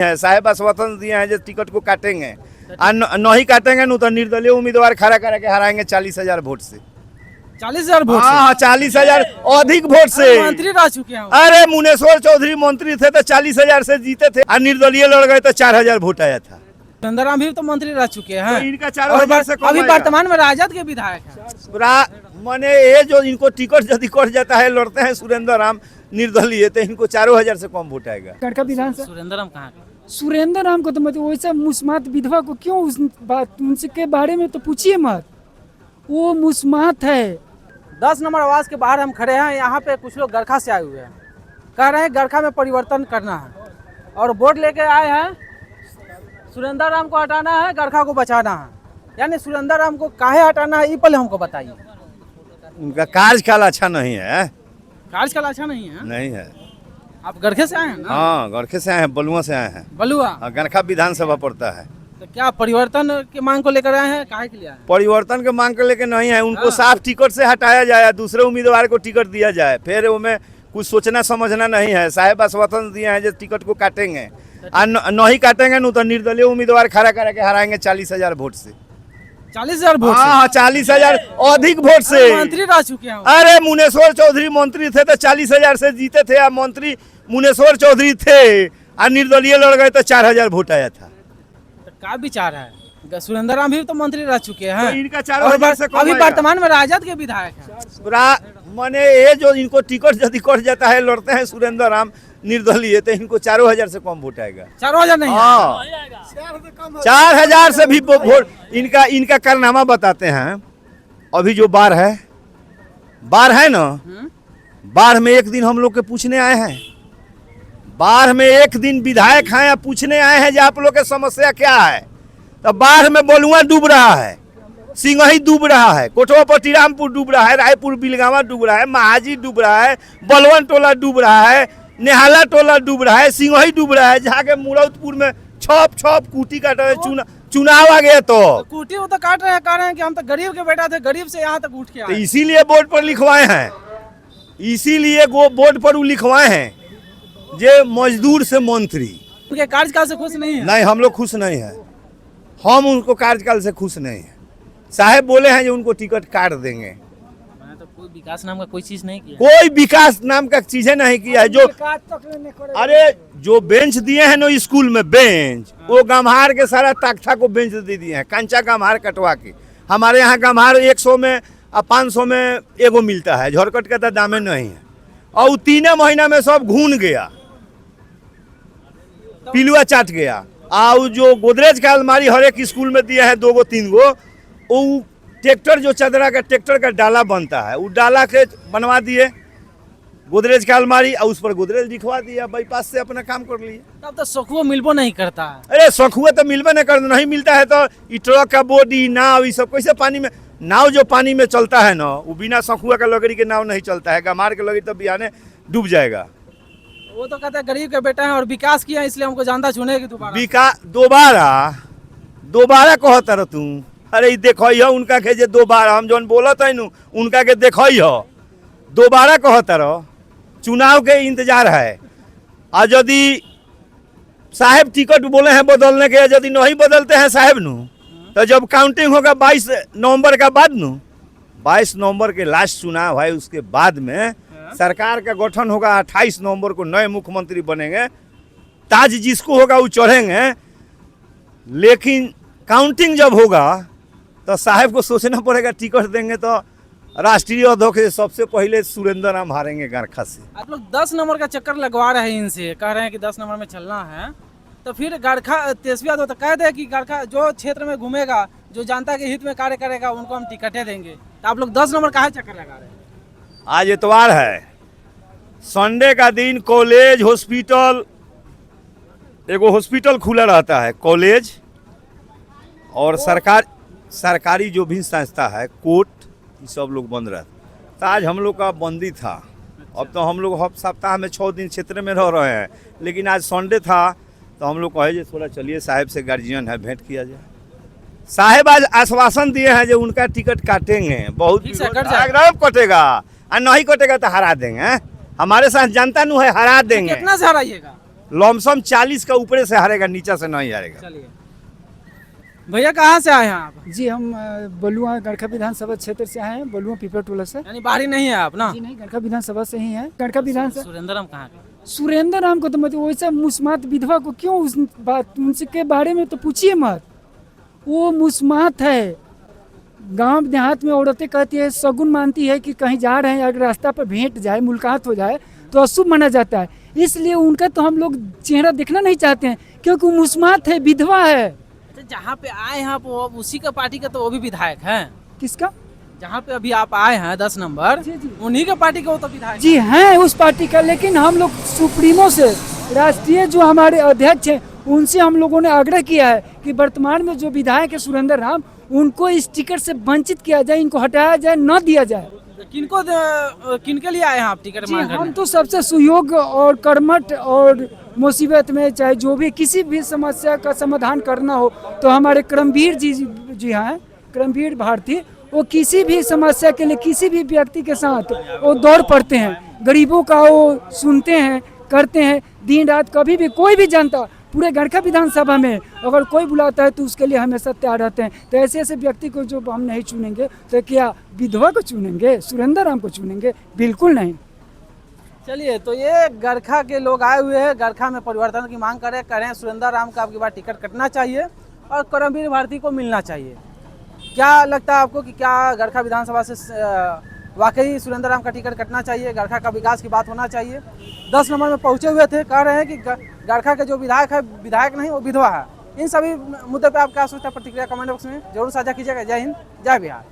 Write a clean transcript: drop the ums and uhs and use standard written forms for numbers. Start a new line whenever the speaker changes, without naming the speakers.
है साहेब आश्वासन दिए हैं जो टिकट को काटेंगे और नहीं काटेंगे तो निर्दलीय उम्मीदवार खड़ा करा के हराएंगे 40,000 वोट से।
40,000 वोट
हाँ 40,000 अधिक वोट से।
मंत्री रह चुके हैं।
अरे मुनेश्वर चौधरी मंत्री थे तो 40,000 से जीते थे और निर्दलीय लड़ गए तो 4,000 वोट आया था।
सुरेंद्र भी तो मंत्री रह चुके हैं
तो इनका 4,000 से
अभी वर्तमान में राजद के विधायक हैं।
माने ये जो इनको टिकट यदि कट जाता है लड़ते हैं सुरेंद्र राम निर्दलीय तो इनको 4,000 से कम वोट आएगा।
गढ़का विधानसभा
सुरेंद्र राम कहाँ
सुरेंद्र राम को तो मतलब वैसा मुस्मात विधवा को क्यों उनके बारे में तो पूछिए मत, वो मुस्मात है।
10 नंबर आवास के बाहर हम खड़े हैं। यहाँ पे कुछ लोग गरखा से आए हुए हैं, कह रहे हैं गरखा में परिवर्तन करना है और वोट लेके आए हैं। सुरेंद्र राम को हटाना है, गरखा को बचाना है। यानी सुरेंद्र राम को काहे हटाना है ये पहले हमको बताइए।
उनका कार्यकाल अच्छा नहीं है।
कार्यकाल अच्छा नहीं है?
नहीं है।
आप गरखे से आए हैं ना?
हाँ गरखे से आए हैं, बलुआ से आए हैं।
बलुआ
गरखा विधानसभा पड़ता है।
तो क्या परिवर्तन की मांग को लेकर आए हैं? काहे के लिए आए हैं?
परिवर्तन के मांग को लेकर नहीं है, उनको साफ टिकट से हटाया जाए, दूसरे उम्मीदवार को टिकट दिया जाए। फिर उनमें कुछ सोचना समझना नहीं है। साहेब आश्वासन दिए हैं जो टिकट को काटेंगे और नहीं काटेंगे तो निर्दलीय उम्मीदवार खड़ा करा के हराएंगे 40,000 वोट से।
40,000 वोट?
हाँ 40,000 अधिक वोट से।
मंत्री रह चुके हैं।
अरे मुनेश्वर चौधरी मंत्री थे तो 40,000 से जीते थे और मंत्री मुनेश्वर चौधरी थे और निर्दलीय लड़ गए तो 4,000 वोट आया था।
तो क्या विचार है? सुरेंद्र राम भी तो मंत्री रह चुके हैं।
तो इनका 4,000 से कम
अभी
आएगा।
वर्तमान में राजद के विधायक हैं।
माने ये जो इनको टिकट यदि कट जाता है लड़ते हैं सुरेंद्र राम निर्दलीय तो इनको 4,000 से कम वोट आएगा।
4,000 नहीं?
हाँ 4,000 से भी वोट। इनका कारनामा बताते हैं। अभी जो बाढ़ है ना, बाढ़ में एक दिन हम लोग के पूछने आए हैं। बाढ़ में एक दिन विधायक हैं या पूछने आए हैं जो आप लोग के समस्या क्या है। तो बाढ़ में बलुआ डूब रहा है, सिंगही डूब रहा है, कोटवा पटीरामपुर डूब रहा है, रायपुर बिलगावा डूब रहा है, महाजी डूब रहा है, बलवन टोला डूब रहा है, नेहाला टोला डूब रहा है, सिंगही डूब रहा है। जहाँ के मुरौदपुर में छप कूटी काट रहे, चुनाव आ गया तो
कूटी वो तो काट रहे हैं, कह रहे हैं कि हम तो गरीब के बेटा थे, गरीब से यहाँ तक उठ के आए।
तो इसीलिए बोर्ड पर लिखवाए हैं, इसीलिए वो बोर्ड पर लिखवाए हैं जे मजदूर से मंत्री।
उनके कार्यकाल से खुश नहीं है?
नहीं हम लोग खुश नहीं है, हम उनको कार्यकाल से खुश नहीं है। साहेब बोले हैं जो उनको टिकट काट देंगे।
मैंने तो कोई विकास नाम का कोई चीज नहीं किया।
कोई विकास नाम का चीजें नहीं किया है। जो अरे जो बेंच दिए हैं ना स्कूल में बेंच, वो गम्हार के सारा तख्ता को बेंच दे दिए हैं, कंचा गम्हार कटवा के। हमारे यहाँ गम्हार 100 में और 500 में एगो मिलता है, झरकट का तो दामे नहीं है। और 3 महीना में सब घून गया, पिलुआ चाट गया। और जो गोदरेज का अलमारी हर एक स्कूल में दिया है 2 गो 3 गो, वो ट्रैक्टर जो चदरा का ट्रैक्टर का डाला बनता है, वो डाला के बनवा दिए गोदरेज का अलमारी और उस पर गोदरेज लिखवा दिया, बाईपास से अपना काम कर लिए।
तब तो सखुआ मिलबो नहीं करता है।
अरे सखुआ तो मिलबे नहीं करता, नहीं मिलता है तो ट्रक का बॉडी नाव ये सब कैसे पानी में। नाव जो पानी में चलता है ना, वो बिना सखुआ का लकड़ी के नाव नहीं चलता है। गमार के लकड़ी तो बिहाने डूब जाएगा।
वो तो कहते हैं गरीब के बेटा हैं और विकास किया, इसलिए हमको जानता चुनेगी
दोबारा कहता रह तू। अरे देखो उनका के जे दोबारा हम जौन बोलत है उनका के देखो दोबारा कहता रह। चुनाव के इंतजार है। और यदि साहेब टिकट बोले हैं बदलने के, यदि नहीं बदलते हैं साहेब तो जब काउंटिंग होगा 22 नवंबर का बाद 22 नवंबर के लास्ट चुनाव है, उसके बाद में सरकार का गठन होगा। 28 नवंबर को नए मुख्यमंत्री बनेंगे, ताज जिसको होगा वो चढ़ेंगे। लेकिन काउंटिंग जब होगा तो साहेब को सोचना पड़ेगा टिकट देंगे तो राष्ट्रीय अध्यक्ष सबसे पहले सुरेंद्र राम हारेंगे गरखा से।
आप लोग 10 नंबर का चक्कर लगवा रहे हैं इनसे, कह रहे हैं कि 10 नंबर में चलना है। तो फिर गरखा तेजस्वी यादव तो कह दे कि गरखा जो क्षेत्र में घूमेगा, जो जनता के हित में कार्य करेगा, उनको हम टिकटें देंगे। तो आप लोग 10 नंबर काहे चक्कर लगा रहे हैं?
आज इतवार है, संडे का दिन कॉलेज हॉस्पिटल, एगो हॉस्पिटल खुला रहता है, कॉलेज और सरकारी जो भी संस्था है, कोर्ट, ये सब लोग बंद रहते। तो आज हम लोग का बंदी था। अब तो हम लोग सप्ताह में 6 दिन क्षेत्र में रह रहे हैं, लेकिन आज संडे था तो हम लोग कहे थोड़ा चलिए साहेब से गार्जियन है भेंट किया जाए। साहेब आज आश्वासन दिए हैं जो उनका टिकट काटेंगे, बहुत एकदम कटेगा और नहीं कटेगा तो हरा देंगे। हमारे साथ जनता है, हरा देंगे।
कितना से हराइएगा?
लमसम 40 का ऊपर से हारेगा, नीचे से नहीं हारेगा।
चलिए भैया कहाँ से आए हैं आप?
जी हम बलुआ गड़खा विधानसभा क्षेत्र से आए हैं, बलुआ पीपल टोला से।
यानी बाहरी नहीं है आप ना?
जी नहीं, गड़खा विधानसभा से ही है। गड़खा विधानसभा
सुरेंद्र राम कहाँ के?
सुरेंद्र राम को तो मतलब वैसा मुस्मात विधवा को क्यों उस बात उनके बारे में तो पूछिए मत। वो मुस्मात है। गांव देहात में औरतें कहती है, शगुन मानती है कि कहीं जा रहे हैं, अगर रास्ता पर भेंट जाए, मुलाकात हो जाए तो अशुभ माना जाता है। इसलिए उनका तो हम लोग चेहरा देखना नहीं चाहते हैं, क्योंकि वो मुस्मात है, विधवा है।
अच्छा, जहाँ पे आए हैं आप वो उसी का पार्टी का तो वो भी विधायक हैं।
किसका?
जहाँ पे अभी आप आए हैं 10 नंबर,
जी, जी।
उन्हीं के पार्टी का वो तो विधायक
जी हैं उस पार्टी का, लेकिन हम लोग सुप्रीमो से, राष्ट्रीय जो हमारे अध्यक्ष हैं, उनसे हम लोगों ने आग्रह किया है कि वर्तमान में जो विधायक है सुरेंद्र राम, उनको इस टिकट से वंचित किया जाए, इनको हटाया जाए, न दिया जाए।
किनके लिए आए हैं आप टिकट
जी
मांग
हम तो सबसे सुयोग्य और कर्मठ और मुसीबत में चाहे जो भी किसी भी समस्या का समाधान करना हो तो हमारे करमवीर जी हैं, करमवीर भारती, वो किसी भी समस्या के लिए किसी भी व्यक्ति के साथ वो दौड़ पड़ते हैं, गरीबों का वो सुनते हैं, करते हैं, दिन रात। कभी भी कोई भी जनता पूरे गड़खा विधानसभा में अगर कोई बुलाता है तो उसके लिए हमेशा तैयार रहते हैं। तो ऐसे ऐसे व्यक्ति को जो हम नहीं चुनेंगे तो क्या विधवा को चुनेंगे, सुरेंद्र राम को चुनेंगे? बिल्कुल नहीं।
चलिए, तो ये गड़खा के लोग आए हुए हैं, गड़खा में परिवर्तन की मांग करें सुरेंद्र राम का आपकी बार टिकट कटना चाहिए और करमवीर भारती को मिलना चाहिए। क्या लगता है आपको कि क्या गड़खा विधानसभा से वाकई सुरेंद्र राम का टिकट कटना चाहिए, गड़खा का विकास की बात होना चाहिए? 10 नंबर में पहुंचे हुए थे, कह रहे हैं कि गड़खा के जो विधायक है, विधायक नहीं वो विधवा है। इन सभी मुद्दे पे आप क्या सोचते हैं? प्रतिक्रिया कमेंट बॉक्स में जरूर साझा कीजिएगा। जय हिंद, जय बिहार।